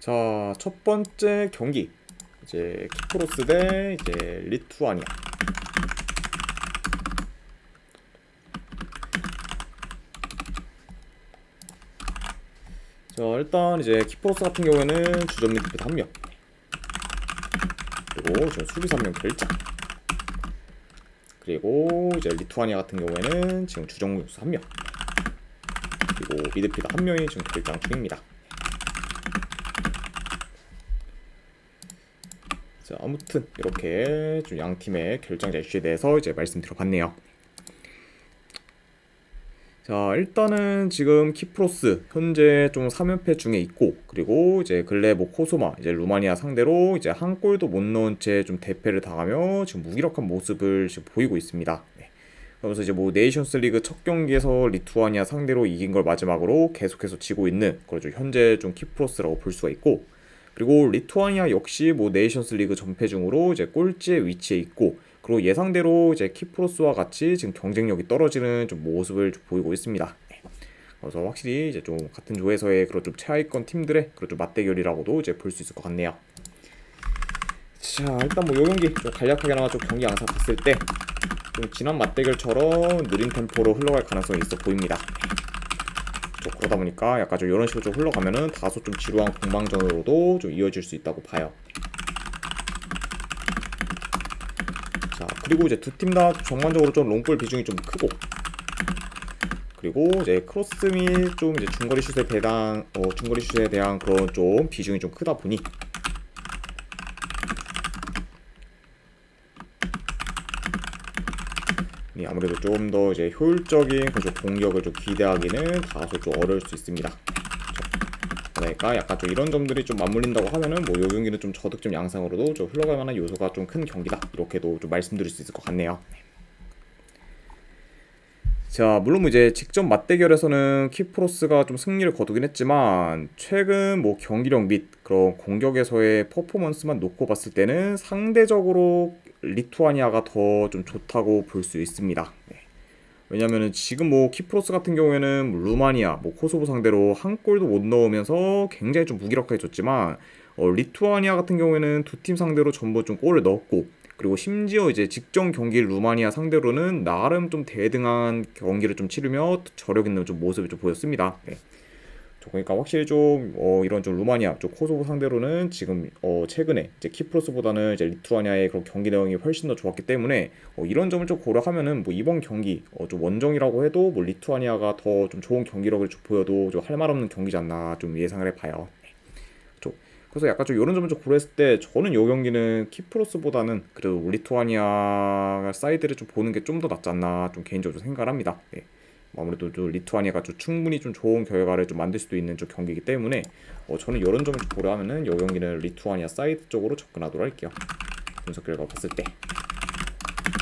자, 첫 번째 경기 이제 키프로스 대 이제 리투아니아. 자, 일단 이제 키프로스 같은 경우에는 주전 미드필드 1명, 그리고 저 수비수 1명 결장, 그리고 이제 리투아니아 같은 경우에는 지금 주전 공격수 1명, 그리고 미드필드 1명이 지금 결장 중입니다. 자, 아무튼 이렇게 좀 양 팀의 결정자 이슈에 대해서 이제 말씀드려봤네요. 자, 일단은 지금 키프로스 현재 좀 3연패 중에 있고, 그리고 이제 근래 뭐 코소마 이제 루마니아 상대로 이제 한 골도 못 넣은 채 좀 대패를 당하며 지금 무기력한 모습을 지금 보이고 있습니다. 네. 그러면서 이제 뭐 네이션스 리그 첫 경기에서 리투아니아 상대로 이긴 걸 마지막으로 계속해서 지고 있는 그렇죠. 현재 좀 키프로스라고 볼 수가 있고, 그리고 리투아니아 역시 뭐 네이션스 리그 전패 중으로 이제 꼴찌에 위치해 있고, 그리고 예상대로 이제 키프로스와 같이 지금 경쟁력이 떨어지는 좀 모습을 좀 보이고 있습니다. 그래서 확실히 이제 좀 같은 조에서의 그런 좀 최하위권 팀들의 그런 좀 맞대결이라고도 이제 볼 수 있을 것 같네요. 자, 일단 뭐 요 경기 좀 간략하게나마 좀 경기 양상 봤을 때 좀 지난 맞대결처럼 느린 템포로 흘러갈 가능성이 있어 보입니다. 그러다 보니까 약간 좀 이런 식으로 좀 흘러가면은 다소 좀 지루한 공방전으로도 좀 이어질 수 있다고 봐요. 자, 그리고 이제 두 팀 다 전반적으로 좀 롱볼 비중이 좀 크고, 그리고 이제 크로스 및 좀 이제 중거리 슛에 대한 그런 좀 비중이 좀 크다 보니 아무래도 좀 더 이제 효율적인 그런 공격을 좀 기대하기는 다소 좀 어려울 수 있습니다. 그러니까 약간 좀 이런 점들이 좀 맞물린다고 하면은 뭐 요 경기는 좀 저득점 양상으로도 좀 흘러갈 만한 요소가 좀 큰 경기다, 이렇게도 좀 말씀드릴 수 있을 것 같네요. 자, 물론 뭐 이제 직전 맞대결에서는 키프로스가 좀 승리를 거두긴 했지만, 최근 뭐 경기력 및 그런 공격에서의 퍼포먼스만 놓고 봤을 때는 상대적으로 리투아니아가 더 좀 좋다고 볼 수 있습니다. 네. 왜냐면은 지금 뭐 키프로스 같은 경우에는 뭐 루마니아, 뭐 코소보 상대로 한 골도 못 넣으면서 굉장히 좀 무기력해졌지만, 리투아니아 같은 경우에는 두 팀 상대로 전부 좀 골을 넣었고, 그리고 심지어 이제 직전 경기 루마니아 상대로는 나름 좀 대등한 경기를 좀 치르며 저력 있는 좀 모습을 좀 보였습니다. 네. 그러니까 확실히 좀 이런 좀 루마니아 좀 코소보 상대로는 지금 최근에 이제 키프로스보다는 이제 리투아니아의 그런 경기 내용이 훨씬 더 좋았기 때문에 이런 점을 좀 고려하면은 뭐 이번 경기 좀 원정이라고 해도 뭐 리투아니아가 더 좀 좋은 경기력을 좀 보여도 좀 할 말 없는 경기지 않나 좀 예상을 해봐요. 그래서 약간 좀 이런 점을 좀 고려했을 때 저는 이 경기는 키프로스보다는 그래도 리투아니아 사이드를 좀 보는 게 좀 더 낫지 않나 좀 개인적으로 생각을 합니다. 네. 아무래도 좀 리투아니아가 좀 충분히 좀 좋은 결과를 좀 만들 수도 있는 좀 경기이기 때문에 저는 이런 점을 좀 고려하면은 이 경기는 리투아니아 사이드 쪽으로 접근하도록 할게요. 분석 결과 봤을 때.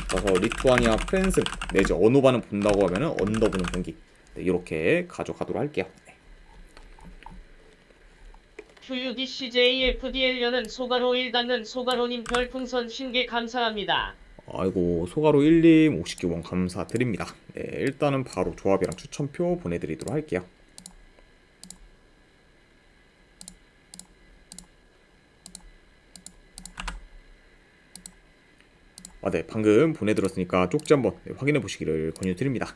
그래서 리투아니아 프랜스 내지 언오바는 본다고 하면은 언더 보는 경기, 네, 이렇게 가져가도록 할게요. QUDCJFDL녀는 소가로 1단은 소가로님 별풍선 50개 감사합니다. 아이고, 소가로 1님 50개 원 감사드립니다. 네, 일단은 바로 조합이랑 추천표 보내드리도록 할게요. 네, 방금 보내드렸으니까 쪽지 한번 확인해 보시기를 권유드립니다.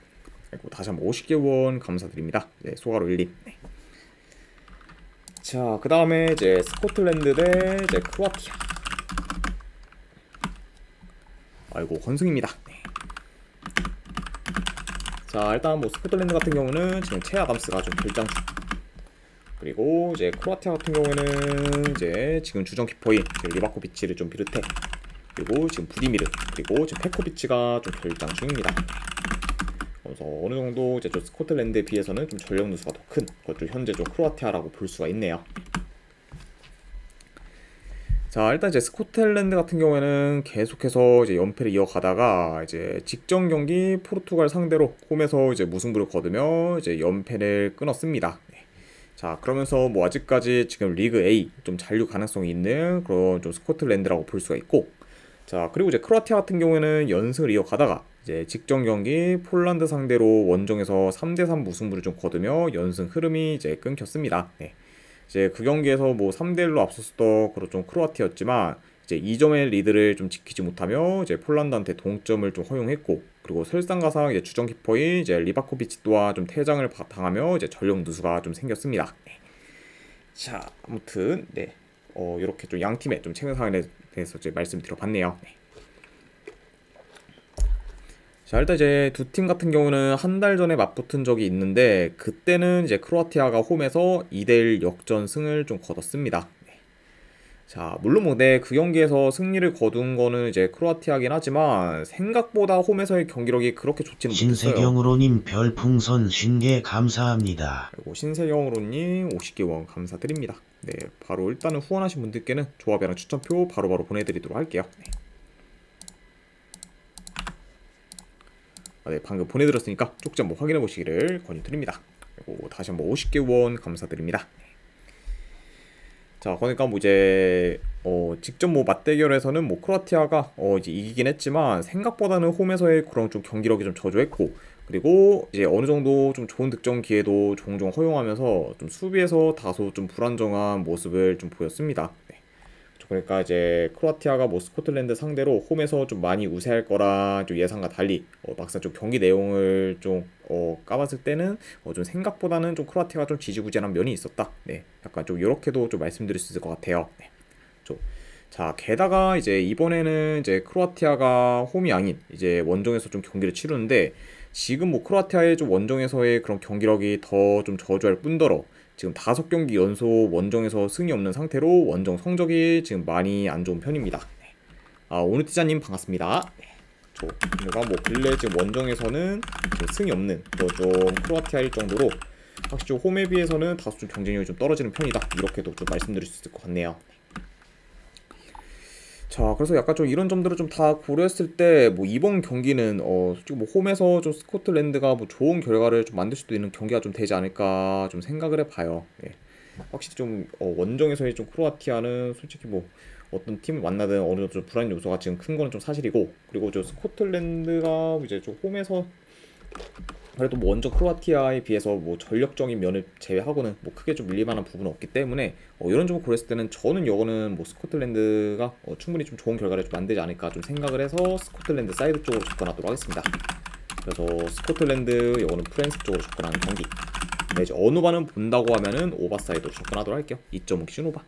그리고 다시 한번 50개 원 감사드립니다. 네, 소가로 1님. 네. 자, 그 다음에 이제 스코틀랜드 대 이제 크로아티아. 아이고, 건승입니다. 네. 자, 일단 뭐 스코틀랜드 같은 경우는 지금 체 아담스가 좀 결장 중. 그리고 이제 크로아티아 같은 경우에는 이제 지금 주전 키퍼인 리바코비치를 좀 비롯해, 그리고 지금 부디미르, 그리고 지금 페코비치가 좀 결장 중입니다. 그래서 어느 정도 이제 좀 스코틀랜드에 비해서는 좀 전력 누수가 더 큰 그것도 현재 좀 크로아티아라고 볼 수가 있네요. 자, 일단 이제 스코틀랜드 같은 경우에는 계속해서 이제 연패를 이어가다가 이제 직전 경기 포르투갈 상대로 홈에서 이제 무승부를 거두며 이제 연패를 끊었습니다. 네. 자, 그러면서 뭐 아직까지 지금 리그 A 좀 잔류 가능성이 있는 그런 좀 스코틀랜드라고 볼 수가 있고, 자, 그리고 이제 크로아티아 같은 경우에는 연승을 이어가다가 이제 직전 경기 폴란드 상대로 원정에서 3대3 무승부를 좀 거두며 연승 흐름이 이제 끊겼습니다. 네. 이제 그 경기에서 뭐 3대 1로 앞섰던 그런 좀 크로아티아였지만 이제 2점의 리드를 좀 지키지 못하며 이제 폴란드한테 동점을 좀 허용했고, 그리고 설상가상 이제 주전 키퍼인 이제 리바코비치 또한 좀 퇴장을 당하며 이제 전력 누수가 좀 생겼습니다. 자, 아무튼 네, 이렇게 좀 양 팀의 좀 최근 상황에 대해서 이제 말씀드려봤네요. 네. 자, 일단 이제 두 팀 같은 경우는 한 달 전에 맞붙은 적이 있는데 그때는 이제 크로아티아가 홈에서 2대1 역전승을 좀 거뒀습니다. 네. 자, 물론 뭐 그 경기에서 승리를 거둔 거는 이제 크로아티아긴 하지만 생각보다 홈에서의 경기력이 그렇게 좋지는 못했어요. 신세경으로님 별풍선 50개 감사합니다. 그리고 신세경으로님 50개 원 감사드립니다. 네, 바로 일단은 후원하신 분들께는 조합이랑 추천표 바로바로 보내드리도록 할게요. 네. 네, 방금 보내드렸으니까 쪽지 한번 확인해 보시기를 권유드립니다. 그리고 다시 한번 50개 원 감사드립니다. 자, 그러니까 뭐 이제 직접 뭐 맞대결에서는 뭐 크로아티아가 이제 이기긴 했지만 생각보다는 홈에서의 그런 좀 경기력이 좀 저조했고, 그리고 이제 어느 정도 좀 좋은 득점 기회도 종종 허용하면서 좀 수비에서 다소 좀 불안정한 모습을 좀 보였습니다. 네. 그러니까 이제 크로아티아가 뭐 스코틀랜드 상대로 홈에서 좀 많이 우세할 거라 좀 예상과 달리 막상 좀 경기 내용을 좀 까봤을 때는 좀 생각보다는 좀 크로아티아가 좀 지지부진한 면이 있었다. 네, 약간 좀 이렇게도 좀 말씀드릴 수 있을 것 같아요. 네. 자, 게다가 이제 이번에는 이제 크로아티아가 홈이 아닌 이제 원정에서 좀 경기를 치르는데 지금 뭐 크로아티아의 좀 원정에서의 그런 경기력이 더 좀 저조할 뿐더러 지금 5경기 연속 원정에서 승이 없는 상태로 원정 성적이 지금 많이 안 좋은 편입니다. 네. 아, 오누티자님 반갑습니다. 네. 그러니까 뭐 근래 지금 원정에서는 좀 승이 없는 좀 크로아티아일 정도로 확실히 좀 홈에 비해서는 다소 좀 경쟁력이 좀 떨어지는 편이다. 이렇게도 좀 말씀드릴 수 있을 것 같네요. 자, 그래서 약간 좀 이런 점들을 좀 다 고려했을 때 뭐 이번 경기는 솔직히 뭐 홈에서 좀 스코틀랜드가 뭐 좋은 결과를 좀 만들 수도 있는 경기가 좀 되지 않을까 좀 생각을 해봐요. 예. 확실히 좀 원정에서의 좀 크로아티아는 솔직히 뭐 어떤 팀을 만나든 어느 정도 좀 불안 요소가 지금 큰 거는 좀 사실이고, 그리고 저 스코틀랜드가 이제 좀 홈에서 그래도 뭐 원정 크로아티아에 비해서 뭐 전력적인 면을 제외하고는 뭐 크게 좀 밀릴만한 부분은 없기 때문에 이런 점을 고렸을 때는 저는 이거는 뭐 스코틀랜드가 충분히 좀 좋은 결과를 좀 만들지 않을까 좀 생각을 해서 스코틀랜드 사이드 쪽으로 접근하도록 하겠습니다. 그래서 스코틀랜드 이거는 프랑스 쪽으로 접근하는 경기. 근데 이제 언오바는 본다고 하면은 오바사이드로 접근하도록 할게요. 2.5 기준 오바.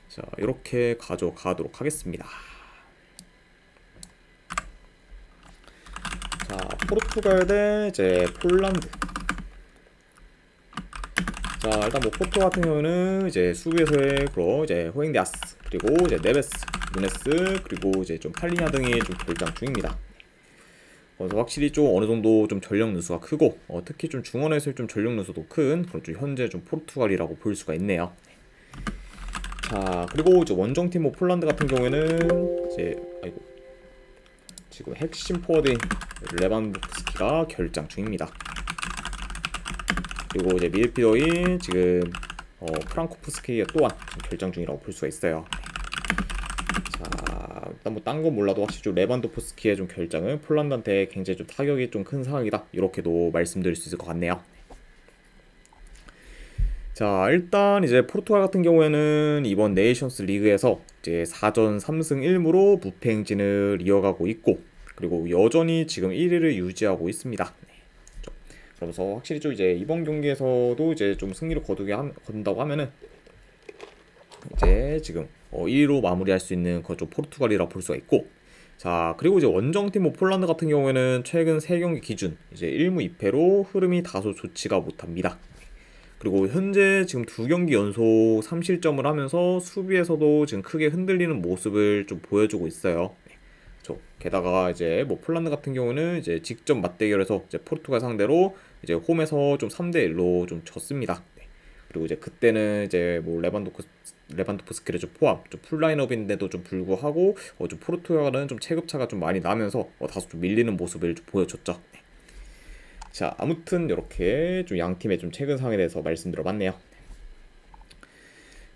자, 이렇게 가져가도록 하겠습니다. 자, 포르투갈 대 이제 폴란드. 자, 일단 뭐 포르투 같은 경우는 이제 수비에서의 그런 이제 호행디아스, 그리고 이제 네베스, 누네스, 그리고 이제 좀 팔리냐 등이 좀 결장 중입니다. 그래서 확실히 좀 어느 정도 좀 전력 누수가 크고 특히 좀 중원에서의 좀 전력 누수도 큰 그런 좀 현재 좀 포르투갈이라고 볼 수가 있네요. 자, 그리고 이제 원정팀 뭐 폴란드 같은 경우에는 이제 지금 핵심 포워드인 레반도프스키가 결장 중입니다. 그리고 이제 미드필더인 지금 프랑코프스키 또한 결장 중이라고 볼 수가 있어요. 자, 일단 뭐 딴 건 몰라도 확실히 좀 레반도프스키의 좀 결장은 폴란드한테 굉장히 좀 타격이 좀 큰 상황이다. 이렇게도 말씀드릴 수 있을 것 같네요. 자, 일단 이제 포르투갈 같은 경우에는 이번 네이션스 리그에서 이제 4전 3승 1무로 무패 행진을 이어가고 있고, 그리고 여전히 지금 1위를 유지하고 있습니다. 그러면서 확실히 좀 이제 이번 경기에서도 이제 좀 승리를 거둔다고 하면은 이제 지금 1위로 마무리할 수 있는 그 좀 포르투갈이라 볼 수가 있고, 자, 그리고 이제 원정팀 뭐 폴란드 같은 경우에는 최근 3경기 기준 이제 1무 2패로 흐름이 다소 좋지가 못합니다. 그리고 현재 지금 2경기 연속 3실점을 하면서 수비에서도 지금 크게 흔들리는 모습을 좀 보여주고 있어요. 게다가 이제 뭐 폴란드 같은 경우는 이제 직접 맞대결에서 이제 포르투갈 상대로 이제 홈에서 좀 3대1로 좀 졌습니다. 그리고 이제 그때는 이제 뭐 레반도프스키를 좀 포함 좀 풀라인업인데도 좀 불구하고 좀 포르투갈은 좀 체급차가 좀 많이 나면서 다소 좀 밀리는 모습을 좀 보여줬죠. 자, 아무튼 이렇게 좀 양 팀의 좀 최근 상황에 대해서 말씀드려봤네요.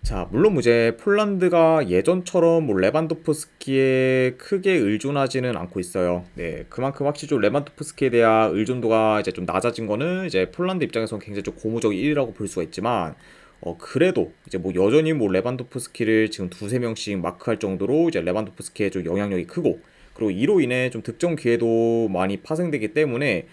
자, 물론 이제 폴란드가 예전처럼 뭐 레반도프스키에 크게 의존하지는 않고 있어요. 네, 그만큼 확실히 좀 레반도프스키에 대한 의존도가 이제 좀 낮아진 거는 이제 폴란드 입장에서는 굉장히 좀 고무적인 일이라고 볼 수가 있지만, 그래도 이제 뭐 여전히 뭐 레반도프스키를 지금 두세 명씩 마크할 정도로 이제 레반도프스키의 좀 영향력이 크고, 그리고 이로 인해 좀 득점 기회도 많이 파생되기 때문에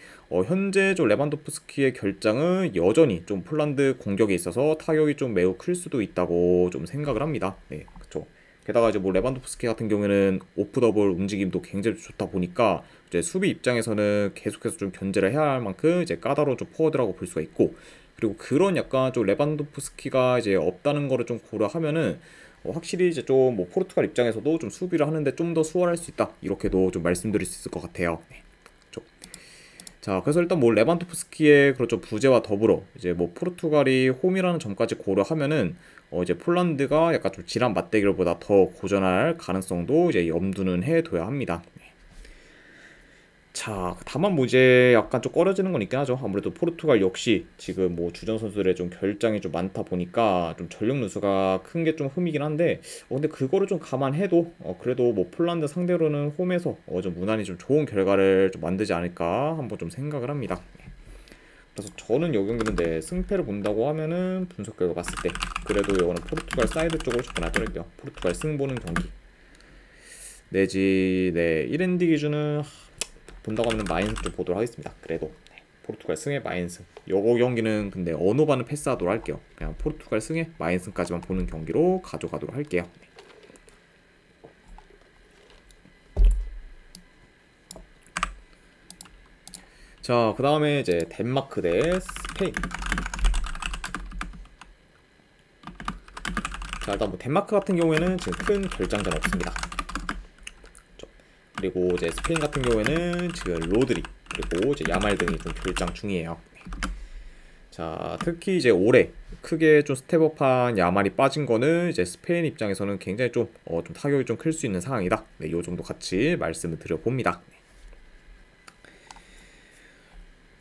현재 좀 레반도프스키의 결장은 여전히 좀 폴란드 공격에 있어서 타격이 좀 매우 클 수도 있다고 좀 생각을 합니다. 네, 그렇죠. 게다가 이제 뭐 레반도프스키 같은 경우에는 오프 더블 움직임도 굉장히 좋다 보니까 이제 수비 입장에서는 계속해서 좀 견제를 해야 할 만큼 이제 까다로운 좀 포워드라고 볼 수가 있고, 그리고 그런 약간 좀 레반도프스키가 이제 없다는 거를 좀 고려하면은 확실히 이제 좀 뭐 포르투갈 입장에서도 좀 수비를 하는데 좀 더 수월할 수 있다, 이렇게도 좀 말씀드릴 수 있을 것 같아요. 네. 그렇죠. 자, 그래서 일단 뭐 레반도프스키의 그렇죠 부재와 더불어 이제 뭐 포르투갈이 홈이라는 점까지 고려하면은 이제 폴란드가 약간 좀 지난 맞대결보다 더 고전할 가능성도 이제 염두는 해둬야 합니다. 자, 다만 뭐 이제 약간 좀 꺼려지는 건 있긴 하죠. 아무래도 포르투갈 역시 지금 뭐 주전 선수들의 좀 결장이 좀 많다 보니까 좀 전력 누수가 큰 게 좀 흠이긴 한데, 근데 그거를 좀 감안해도 그래도 뭐 폴란드 상대로는 홈에서 좀 무난히 좀 좋은 결과를 좀 만들지 않을까 한번 좀 생각을 합니다. 그래서 저는 이 경기는 네, 승패를 본다고 하면은 분석 결과 봤을 때 그래도 이거는 포르투갈 사이드 쪽으로 접근하더라고요. 포르투갈 승 보는 경기 내지 네 1엔드 기준은 본다고 하면 마인스 좀 보도록 하겠습니다. 그래도 네, 포르투갈 승의 마인스. 요거 경기는 근데 언어반은 패스하도록 할게요. 그냥 포르투갈 승의 마인스까지만 보는 경기로 가져가도록 할게요. 네. 자, 그 다음에 이제 덴마크 대 스페인. 자, 일단 뭐 덴마크 같은 경우에는 지금 큰 결장전 없습니다. 그리고 이제 스페인 같은 경우에는 지금 로드리 그리고 이제 야말 등이 좀 결장 중이에요. 자, 특히 이제 올해 크게 좀 스텝업한 야말이 빠진 거는 이제 스페인 입장에서는 굉장히 좀 타격이 좀 클 수 있는 상황이다. 네, 요 정도 같이 말씀을 드려봅니다.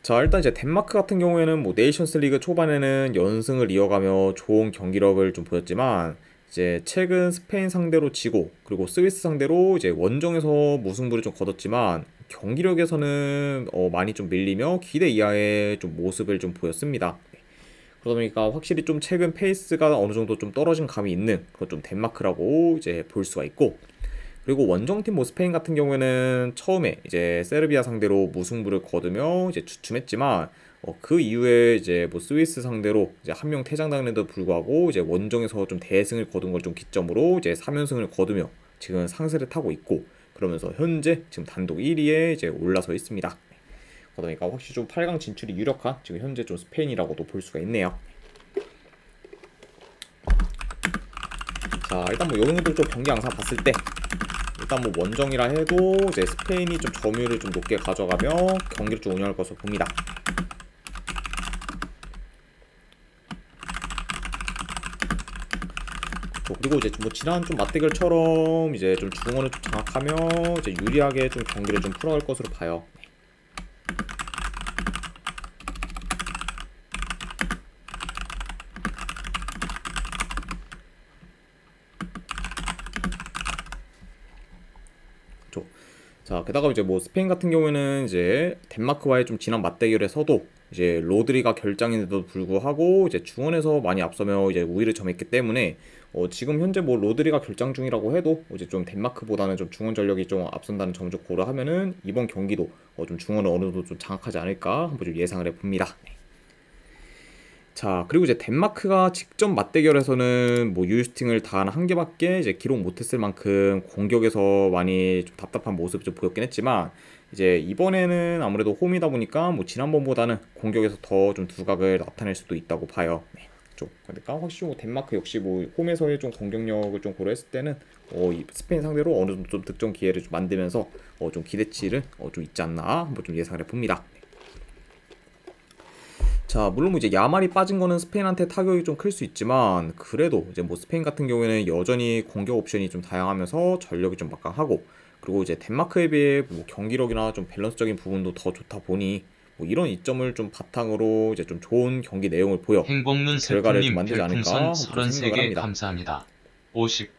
자, 일단 이제 덴마크 같은 경우에는 뭐 네이션스 리그 초반에는 연승을 이어가며 좋은 경기력을 좀 보였지만, 이제 최근 스페인 상대로 지고 그리고 스위스 상대로 이제 원정에서 무승부를 좀 거뒀지만 경기력에서는 많이 좀 밀리며 기대 이하의 좀 모습을 좀 보였습니다. 그러다 보니까 확실히 좀 최근 페이스가 어느 정도 좀 떨어진 감이 있는 그런 좀 덴마크라고 이제 볼 수가 있고, 그리고 원정팀 뭐 스페인 같은 경우에는 처음에 이제 세르비아 상대로 무승부를 거두며 이제 주춤했지만 그 이후에 이제 뭐 스위스 상대로 이제 한 명 퇴장당했는데도 불구하고 이제 원정에서 좀 대승을 거둔 걸 좀 기점으로 이제 3연승을 거두며 지금 상세를 타고 있고, 그러면서 현재 지금 단독 1위에 이제 올라서 있습니다. 그러다 보니까 확실히 좀 8강 진출이 유력한 지금 현재 좀 스페인이라고도 볼 수가 있네요. 자, 일단 뭐 요정도 좀 경기 양상 봤을 때 일단 뭐 원정이라 해도 이제 스페인이 좀 점유율을 좀 높게 가져가며 경기를 좀 운영할 것으로 봅니다. 그리고 이제 뭐 지난 좀 맞대결처럼 이제 좀 중원을 좀 장악하며 이제 유리하게 좀 경기를 좀 풀어갈 것으로 봐요. 자, 게다가 이제 뭐 스페인 같은 경우에는 이제 덴마크와의 좀 지난 맞대결에서도 이제 로드리가 결장인데도 불구하고 이제 중원에서 많이 앞서며 이제 우위를 점했기 때문에 지금 현재 뭐 로드리가 결장 중이라고 해도 이제 좀 덴마크보다는 좀 중원 전력이 좀 앞선다는 점을 좀 고려하면은 이번 경기도 좀 중원을 어느 정도 좀 장악하지 않을까 한번 좀 예상을 해봅니다. 자, 그리고 이제 덴마크가 직접 맞대결에서는 뭐 유스팅을 단 한 개밖에 이제 기록 못했을 만큼 공격에서 많이 좀 답답한 모습을 좀 보였긴 했지만, 이제 이번에는 아무래도 홈이다 보니까 뭐 지난번보다는 공격에서 더 좀 두각을 나타낼 수도 있다고 봐요. 네, 좀 그러니까 확실히 뭐 덴마크 역시 뭐 홈에서의 좀 공격력을 좀 고려했을 때는 이 스페인 상대로 어느 정도 좀 득점 기회를 좀 만들면서 좀 기대치를 좀 있지 않나 한번 좀 예상을 해봅니다. 자, 물론 뭐 이제 야말이 빠진 거는 스페인한테 타격이 좀 클 수 있지만, 그래도 이제 뭐 스페인 같은 경우에는 여전히 공격 옵션이 좀 다양하면서 전력이 좀 막강하고, 그리고 이제 덴마크에 비해 뭐 경기력이나 좀 밸런스적인 부분도 더 좋다 보니 뭐 이런 이점을 좀 바탕으로 이제 좀 좋은 경기 내용을 보여 행복눈 결과를 좀 슬픔님 만들지 않을까 별풍선 한번 좀 생각을 33개 합니다. 감사합니다. 50.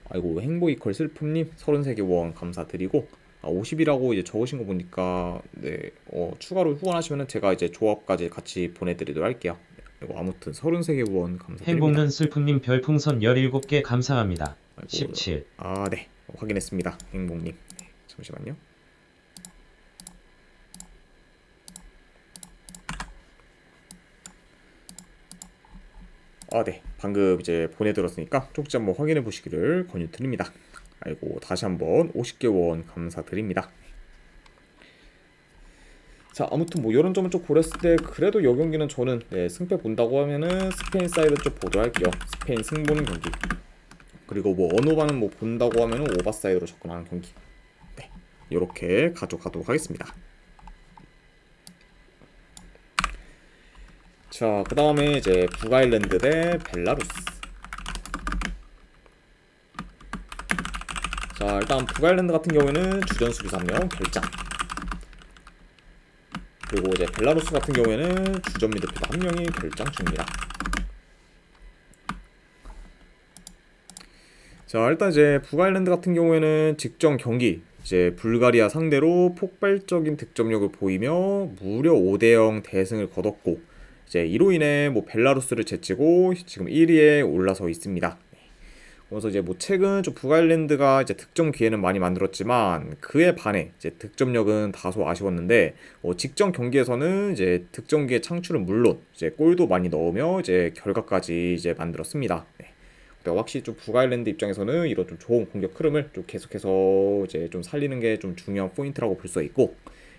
아이고 행복이퀄 슬픔님 33개 원 감사드리고 50이라고 이제 적으신 거 보니까 네 추가로 후원하시면은 제가 이제 조합까지 같이 보내드리도록 할게요. 그리고 아무튼 33개 원 감사드립니다. 행복눈 슬픔님 별풍선 17개 감사합니다. 아이고, 17. 네 확인했습니다. 행복님 네, 잠시만요. 네 방금 이제 보내드렸으니까 쪽지 한번 확인해 보시기를 권유드립니다. 아이고 다시 한번 50개 원 감사드립니다. 자 아무튼 뭐 이런 점을 좀 고렸을 때 그래도 이 경기는 저는 승패 본다고 하면은 스페인 사이드 쪽 보도록 할게요. 스페인 승 보는 경기. 그리고 뭐 언어반은 뭐 본다고 하면은 오바 사이드로 접근하는 경기. 네 이렇게 가져가도록 하겠습니다. 자 그 다음에 이제 북아일랜드 대 벨라루스. 자 일단 북아일랜드 같은 경우에는 주전 수비수 1명 결장. 그리고 이제 벨라루스 같은 경우에는 주전 미드필더 1명이 결장 중입니다. 자 일단 이제 북아일랜드 같은 경우에는 직전 경기 이제 불가리아 상대로 폭발적인 득점력을 보이며 무려 5대0 대승을 거뒀고 이제 이로 인해 뭐 벨라루스를 제치고 지금 1위에 올라서 있습니다. 그래서 이제 뭐 최근 좀 북아일랜드가 이제 득점 기회는 많이 만들었지만 그에 반해 이제 득점력은 다소 아쉬웠는데 직전 경기에서는 이제 득점 기회 창출은 물론 이제 골도 많이 넣으며 이제 결과까지 이제 만들었습니다. 확실히 좀 북아일랜드 입장에서는 이런 좀 좋은 공격 흐름을 좀 계속해서 이제 좀 살리는 게 좀 중요한 포인트라고 볼 수가 있고,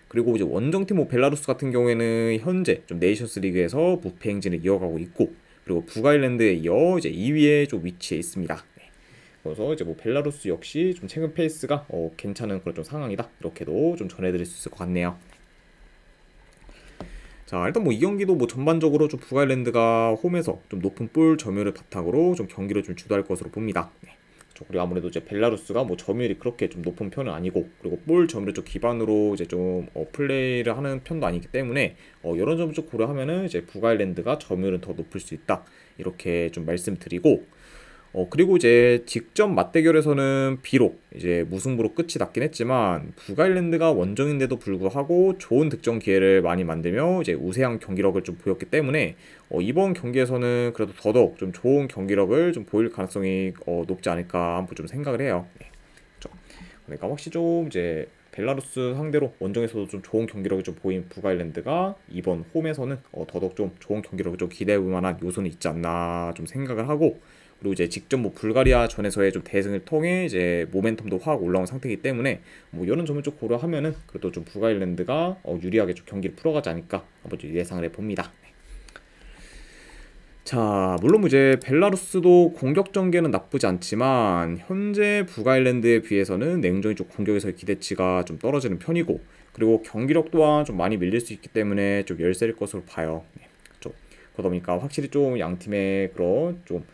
그리고 이제 원정팀 뭐 벨라루스 같은 경우에는 현재 좀 네이션스 리그에서 무패 행진을 이어가고 있고, 그리고 북아일랜드에 이어 이제 2위에 좀 위치해 있습니다. 그래서 이제 뭐 벨라루스 역시 좀 최근 페이스가 괜찮은 그런 좀 상황이다, 이렇게도 좀 전해드릴 수 있을 것 같네요. 자 일단 뭐 이 경기도 뭐 전반적으로 좀 북아일랜드가 홈에서 좀 높은 볼 점유율을 바탕으로 좀 경기를 좀 주도할 것으로 봅니다. 그리고 아무래도 이제 벨라루스가 뭐 점유율이 그렇게 좀 높은 편은 아니고, 그리고 볼 점유를 좀 기반으로 이제 좀 플레이를 하는 편도 아니기 때문에 이런 점을 좀 고려하면은 이제 북아일랜드가 점유율은 더 높을 수 있다, 이렇게 좀 말씀드리고, 그리고 이제 직전 맞대결에서는 비록 이제 무승부로 끝이 났긴 했지만 북아일랜드가 원정인데도 불구하고 좋은 득점 기회를 많이 만들며 이제 우세한 경기력을 좀 보였기 때문에 이번 경기에서는 그래도 더더욱 좀 좋은 경기력을 좀 보일 가능성이 높지 않을까 한번 좀 생각을 해요. 그렇죠? 그러니까 확실히 좀 이제 벨라루스 상대로 원정에서도 좀 좋은 경기력을 좀 보인 북아일랜드가 이번 홈에서는 더더욱 좀 좋은 경기력을 좀 기대해볼 만한 요소는 있지 않나 좀 생각을 하고, 그리고 이제 직접 뭐 불가리아 전에서의 좀 대승을 통해 이제 모멘텀도 확 올라온 상태이기 때문에 뭐 이런 점을 좀 고려하면은 그래도 좀 북아일랜드가 유리하게 좀 경기를 풀어가지 않을까 한번 좀 예상을 해봅니다. 자 물론 이제 벨라루스도 공격 전개는 나쁘지 않지만 현재 북아일랜드에 비해서는 냉정히 좀 공격에서의 기대치가 좀 떨어지는 편이고, 그리고 경기력 또한 좀 많이 밀릴 수 있기 때문에 좀 열세일 것으로 봐요. 그렇죠? 그러다 보니까 확실히 좀 양 팀의 그런 좀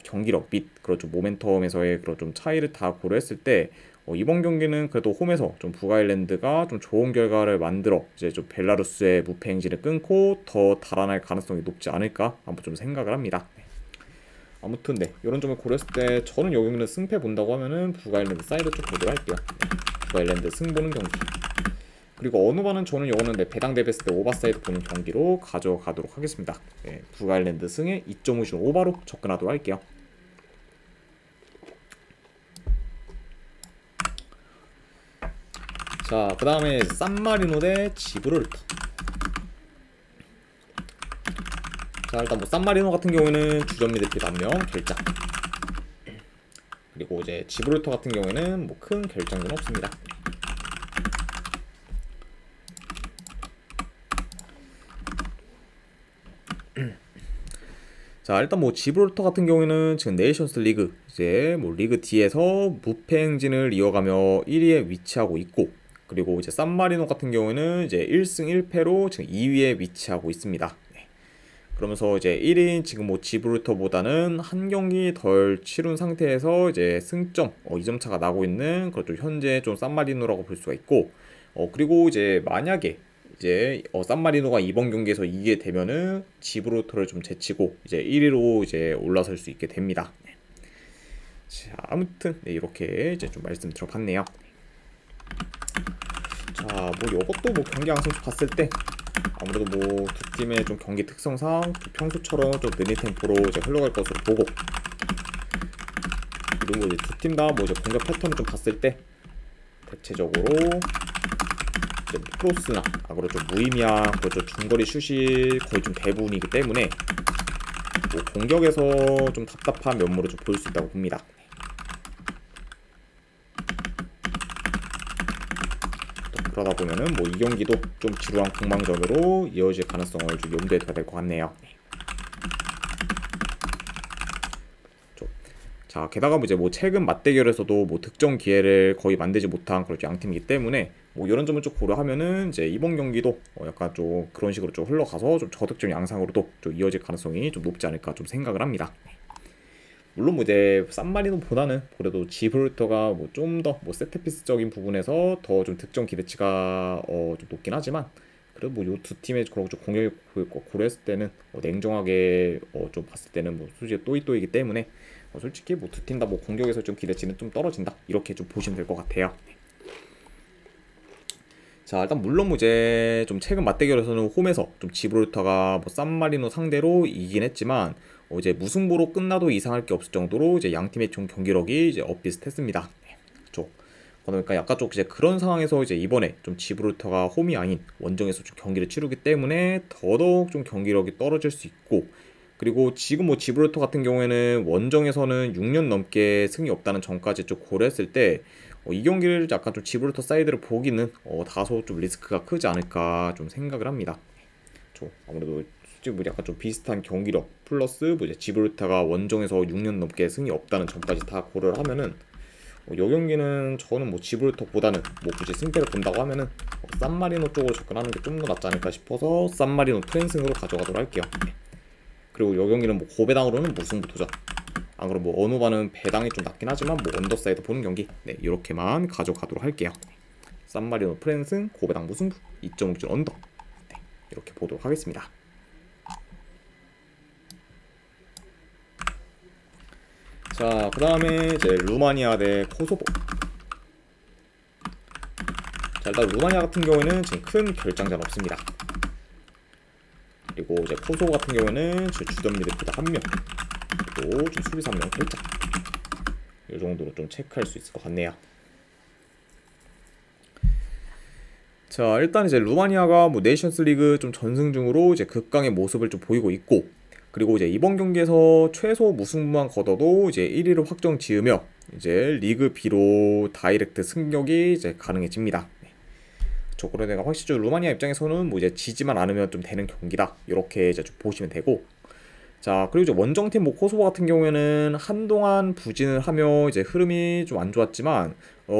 경기력 및 그런 좀 모멘텀에서의 그런 좀 차이를 다 고려했을 때 이번 경기는 그래도 홈에서 좀 북아일랜드가 좀 좋은 결과를 만들어 이제 좀 벨라루스의 무패 행진을 끊고 더 달아날 가능성이 높지 않을까 한번 좀 생각을 합니다. 아무튼 이런 점을 고려했을 때 저는 여기는 승패 본다고 하면은 북아일랜드 사이드 쪽 보도록 할게요. 북아일랜드 승 보는 경기. 그리고 어느 반은 저는 이거는 배당 대비했을 때 오버사이드 보는 경기로 가져가도록 하겠습니다. 북아일랜드 승에 2.5준 오버로 접근하도록 할게요. 자, 그 다음에 산마리노 대 지브롤터. 자, 일단 뭐 산마리노 같은 경우에는 주전 미드필더 1명 결장. 그리고 이제 지브롤터 같은 경우에는 뭐 큰 결장은 없습니다. 자 일단 뭐 지브롤터 같은 경우에는 지금 네이션스 리그 이제 뭐 리그 D에서 무패 행진을 이어가며 1위에 위치하고 있고, 그리고 이제 산마리노 같은 경우에는 이제 1승 1패로 지금 2위에 위치하고 있습니다. 그러면서 이제 1위인 지금 뭐 지브롤터보다는 한 경기 덜 치룬 상태에서 이제 승점 2점 차가 나고 있는 그것도 현재 좀 산마리노라고 볼 수가 있고, 그리고 이제 만약에 이제 산마리노가 이번 경기에서 이기게 되면은 지브롤터를 좀 제치고 이제 1위로 이제 올라설 수 있게 됩니다. 자, 아무튼 네, 이렇게 이제 좀 말씀 들어봤네요. 자, 뭐 이것도 뭐 경기 양상에서 봤을 때 아무래도 뭐 두 팀의 좀 경기 특성상 좀 평소처럼 좀 느린 템포로 이제 흘러갈 것으로 보고, 그리고 이제 두 팀 다 뭐 이제 공격 패턴을 좀 봤을 때 대체적으로 이제 크로스나 아무래도 좀 무의미한 그렇죠 중거리 슛이 거의 좀 대부분이기 때문에 뭐 공격에서 좀 답답한 면모를 좀 보일 수 있다고 봅니다. 그러다 보면은 뭐 이 경기도 좀 지루한 공방전으로 이어질 가능성을 좀 염두에 둬야 될 것 같네요. 자, 게다가 이제 뭐 최근 맞대결에서도 뭐 득점 기회를 거의 만들지 못한 그런 양팀이기 때문에 뭐 이런 점을 좀 고려하면은 이제 이번 경기도 약간 좀 그런 식으로 좀 흘러가서 좀 저득점 양상으로도 좀 이어질 가능성이 좀 높지 않을까 좀 생각을 합니다. 물론 뭐 이제 산마리노보다는 그래도 지브롤터가 뭐 좀 더 뭐 세트피스적인 부분에서 더 좀 득점 기대치가 좀 높긴 하지만, 그래도 뭐 요 두 팀의 그런 좀 공격을 고려했을 때는 냉정하게 좀 봤을 때는 뭐 솔직히 또이또이기 때문에 솔직히 뭐 두 팀 다 뭐 공격에서 좀 기대치는 좀 떨어진다 이렇게 좀 보시면 될 것 같아요. 자, 일단 물론 뭐 이제 좀 최근 맞대결에서는 홈에서 좀 지브롤터가 뭐 산마리노 상대로 이기긴 했지만 이제 무승부로 끝나도 이상할 게 없을 정도로 이제 양 팀의 총 경기력이 이제 엇비슷했습니다. 그렇죠. 그러니까 약간 좀 이제 그런 상황에서 이제 이번에 좀 지브롤터가 홈이 아닌 원정에서 좀 경기를 치르기 때문에 더더욱 좀 경기력이 떨어질 수 있고, 그리고 지금 뭐 지브롤터 같은 경우에는 원정에서는 6년 넘게 승이 없다는 점까지 좀 고려했을 때 이 경기를 약간 좀 지브롤터 사이드를 보기는 다소 좀 리스크가 크지 않을까 좀 생각을 합니다. 아무래도 솔직히 뭐 약간 좀 비슷한 경기력 플러스 뭐 이제 지브롤터가 원정에서 6년 넘게 승이 없다는 점까지 다 고려를 하면은 이 경기는 저는 뭐 지브롤터보다는 뭐 굳이 승패를 본다고 하면은 산마리노 쪽으로 접근하는 게 좀 더 낫지 않을까 싶어서 산마리노 프랜승으로 가져가도록 할게요. 그리고 이 경기는 뭐 고배당으로는 무승부 도전, 안 그럼 뭐 어누바는 배당이 좀 낮긴 하지만 뭐 언더사이드 보는 경기, 네 이렇게만 가져가도록 할게요. 산마리노 프랜승 고배당 무승부 2.5점 언더, 네, 이렇게 보도록 하겠습니다. 자, 그 다음에 이제 루마니아 대 코소보. 자, 일단 루마니아 같은 경우에는 지금 큰 결장자는 없습니다. 그리고 이제 코소보 같은 경우에는 주전 미드필더 1명, 그리고 좀 수비수 1명 결장, 이 정도로 좀 체크할 수 있을 것 같네요. 자, 일단 이제 루마니아가 뭐 네이션스리그 좀 전승 중으로 이제 극강의 모습을 좀 보이고 있고, 그리고 이제 이번 경기에서 최소 무승부만 거둬도 이제 1위를 확정 지으며 이제 리그 B로 다이렉트 승격이 이제 가능해집니다. 그래서 내가 확실히 좀 루마니아 입장에서는 뭐 이제 지지만 않으면 좀 되는 경기다 이렇게 이제 좀 보시면 되고, 자, 그리고 이제 원정팀 뭐 코소보 같은 경우에는 한동안 부진을 하며 이제 흐름이 좀 안 좋았지만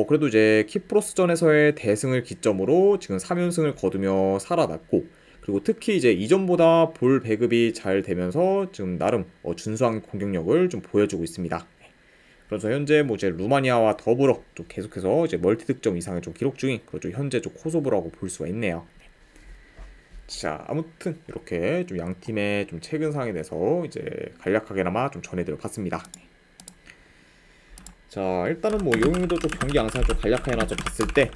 그래도 이제 키프로스전에서의 대승을 기점으로 지금 3연승을 거두며 살아났고, 그리고 특히 이제 이전보다 볼 배급이 잘 되면서 지금 나름 준수한 공격력을 좀 보여주고 있습니다. 그래서 현재 뭐 이제 루마니아와 더불어 좀 계속해서 이제 멀티 득점 이상을 좀 기록 중인 그렇죠 현재 좀 코소보라고 볼 수가 있네요. 자, 아무튼 이렇게 좀 양 팀의 좀 최근 상황에 대해서 이제 간략하게나마 좀 전해드려 봤습니다. 자, 일단은 뭐 용인도 좀 경기 양상을 좀 간략하게나 좀 봤을 때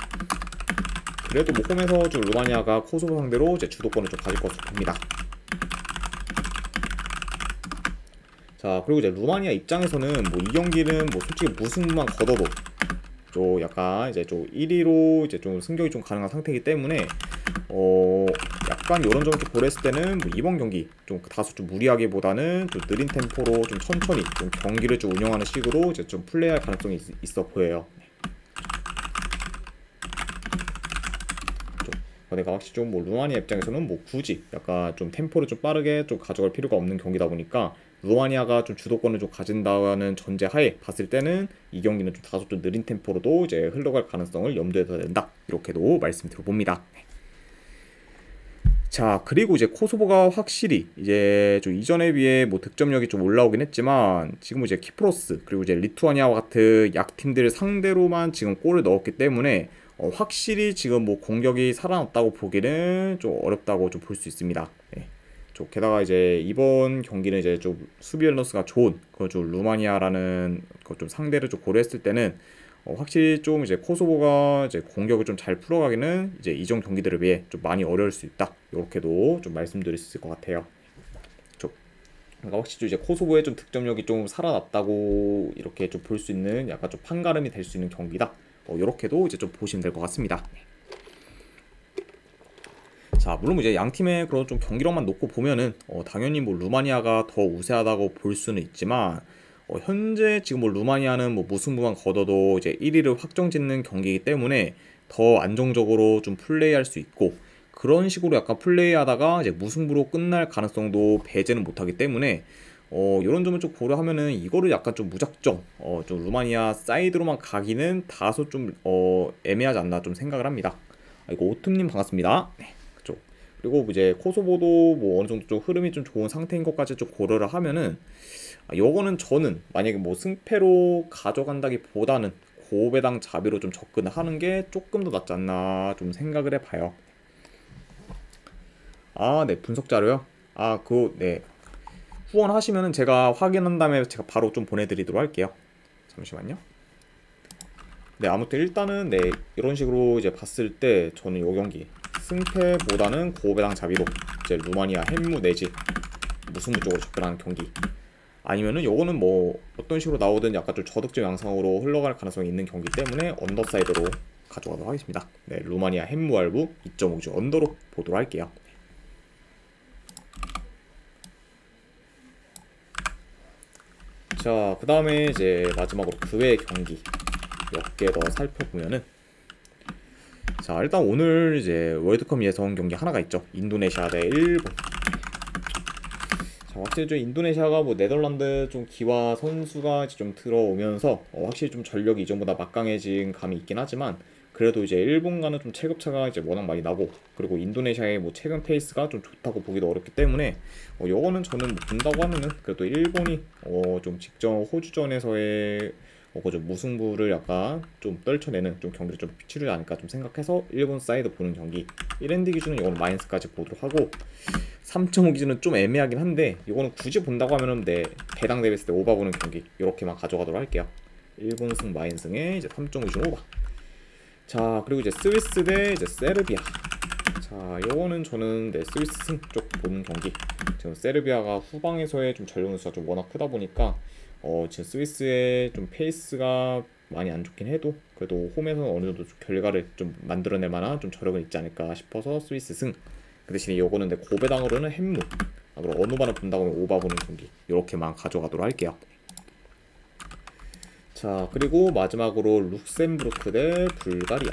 그래도 뭐 홈에서 좀 루마니아가 코소보 상대로 이제 주도권을 좀 가질 것으로 봅니다. 자, 그리고 이제 루마니아 입장에서는 뭐 이 경기는 뭐 솔직히 무승부만 거둬도 좀 약간 이제 좀 1위로 이제 좀 승격이 좀 가능한 상태이기 때문에 약간 이런 점을 좀 고려했을 때는 뭐 이번 경기 좀 다소 좀 무리하기보다는 좀 느린 템포로 좀 천천히 좀 경기를 좀 운영하는 식으로 이제 좀 플레이할 가능성이 있어 보여요. 내가 확실히 좀 뭐 루마니아 입장에서는 뭐 굳이 약간 좀 템포를 좀 빠르게 좀 가져갈 필요가 없는 경기다 보니까 루마니아가 좀 주도권을 좀 가진다는 전제하에 봤을 때는 이 경기는 좀 다소 좀 느린 템포로도 이제 흘러갈 가능성을 염두에 둬야 된다 이렇게도 말씀드려봅니다. 자, 그리고 이제 코소보가 확실히 이제 좀 이전에 비해 뭐 득점력이 좀 올라오긴 했지만 지금 이제 키프로스 그리고 이제 리투아니아와 같은 약팀들 상대로만 지금 골을 넣었기 때문에 확실히 지금 뭐 공격이 살아났다고 보기는 좀 어렵다고 좀 볼 수 있습니다. 네. 게다가 이제 이번 경기는 이제 좀 수비 밸런스가 좋은 좀 루마니아라는 좀 상대를 좀 고려했을 때는 확실히 좀 이제 코소보가 이제 공격을 좀 잘 풀어가기는 이제 이전 경기들에 비해 좀 많이 어려울 수 있다. 이렇게도 좀 말씀드릴 수 있을 것 같아요. 그러니까 확실히 이제 코소보의 좀 득점력이 좀 살아났다고 이렇게 좀 볼 수 있는 약간 좀 판가름이 될 수 있는 경기다. 이렇게도 이제 좀 보시면 될 것 같습니다. 자, 물론 이제 양 팀의 그런 좀 경기력만 놓고 보면은 당연히 뭐 루마니아가 더 우세하다고 볼 수는 있지만 현재 지금 뭐 루마니아는 뭐 무승부만 거둬도 이제 1위를 확정짓는 경기이기 때문에 더 안정적으로 좀 플레이할 수 있고 그런 식으로 약간 플레이하다가 이제 무승부로 끝날 가능성도 배제는 못하기 때문에 이런 점을 좀 고려하면은 이거를 약간 좀 무작정 좀 루마니아 사이드로만 가기는 다소 좀 애매하지 않나 좀 생각을 합니다. 이거 오툼님 반갑습니다. 네, 그쵸. 그리고 이제 코소보도 뭐 어느 정도 좀 흐름이 좀 좋은 상태인 것까지 좀 고려를 하면은 요거는 저는 만약에 뭐 승패로 가져간다기보다는 고배당 자비로 좀 접근을 하는 게 조금 더 낫지 않나 좀 생각을 해봐요. 네, 분석 자료요? 네. 후원하시면은 제가 확인한 다음에 제가 바로 좀 보내드리도록 할게요. 잠시만요. 네, 아무튼 일단은 네, 이런 식으로 이제 봤을 때 저는 요 경기 승패보다는 고배당 자비로 이제 루마니아 햄무 내지 무승부 쪽으로 접근하는 경기 아니면은 요거는 뭐 어떤 식으로 나오든 약간 좀 저득점 양상으로 흘러갈 가능성이 있는 경기 때문에 언더사이드로 가져가도록 하겠습니다. 네, 루마니아 햄무 할부 2.5주 언더로 보도록 할게요. 자, 그 다음에 이제 마지막으로 그 외의 경기 몇 개 더 살펴보면은 자, 일단 오늘 이제 월드컵 예선 경기 하나가 있죠. 인도네시아 대 일본. 자, 확실히 좀 인도네시아가 뭐 네덜란드 좀 기와 선수가 이제 좀 들어오면서 확실히 좀 전력이 이전보다 막강해진 감이 있긴 하지만 그래도 이제 일본과는 좀 체급차가 이제 워낙 많이 나고 그리고 인도네시아의 뭐 최근 페이스가 좀 좋다고 보기도 어렵기 때문에 요거는 저는 뭐 본다고 하면은 그래도 일본이 좀 직전 호주전에서의 좀 무승부를 약간 좀 떨쳐내는 좀 경기를 좀 치르지 않을까 좀 생각해서 일본 사이드 보는 경기 1엔드 기준은 이거는 마이너스까지 보도록 하고 3.5 기준은 좀 애매하긴 한데 이거는 굳이 본다고 하면은 네, 배당 대비했을 때 오바 보는 경기 이렇게만 가져가도록 할게요. 일본 승 마인승에 이제 3.5 기준 오바. 자, 그리고 이제 스위스 대 이제 세르비아. 자, 요거는 저는 네, 스위스 승 쪽 보는 경기. 지금 세르비아가 후방에서의 좀 전력 누수가 좀 워낙 크다 보니까 지금 스위스의 좀 페이스가 많이 안 좋긴 해도 그래도 홈에서는 어느 정도 좀 결과를 좀 만들어낼 만한 좀 저력은 있지 않을까 싶어서 스위스 승. 그 대신에 요거는 네, 고배당으로는 햄무. 그리고 어느 반을 본다고 하면 오바 보는 경기. 이렇게만 가져가도록 할게요. 자, 그리고 마지막으로 룩셈부르크 대 불가리아.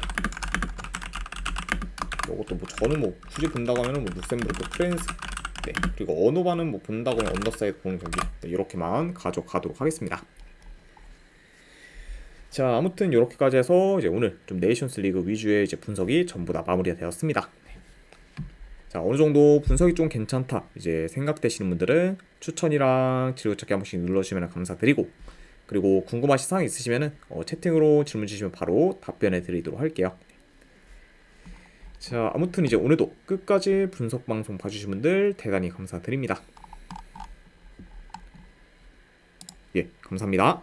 이것도 뭐 저는 뭐 굳이 본다고 하면은 뭐 룩셈부르크 프랑스. 네, 그리고 언어반은 뭐 본다고 하면 언더사이드 보는 경기. 네, 이렇게만 가져가도록 하겠습니다. 자, 아무튼 이렇게까지 해서 이제 오늘 좀 네이션스 리그 위주의 이제 분석이 전부 다 마무리가 되었습니다. 자, 어느 정도 분석이 좀 괜찮다 이제 생각되시는 분들은 추천이랑 즐겨찾기 한 번씩 눌러주시면 감사드리고 그리고 궁금하신 사항 있으시면은 채팅으로 질문 주시면 바로 답변해 드리도록 할게요. 자, 아무튼 이제 오늘도 끝까지 분석 방송 봐주신 분들 대단히 감사드립니다. 예, 감사합니다.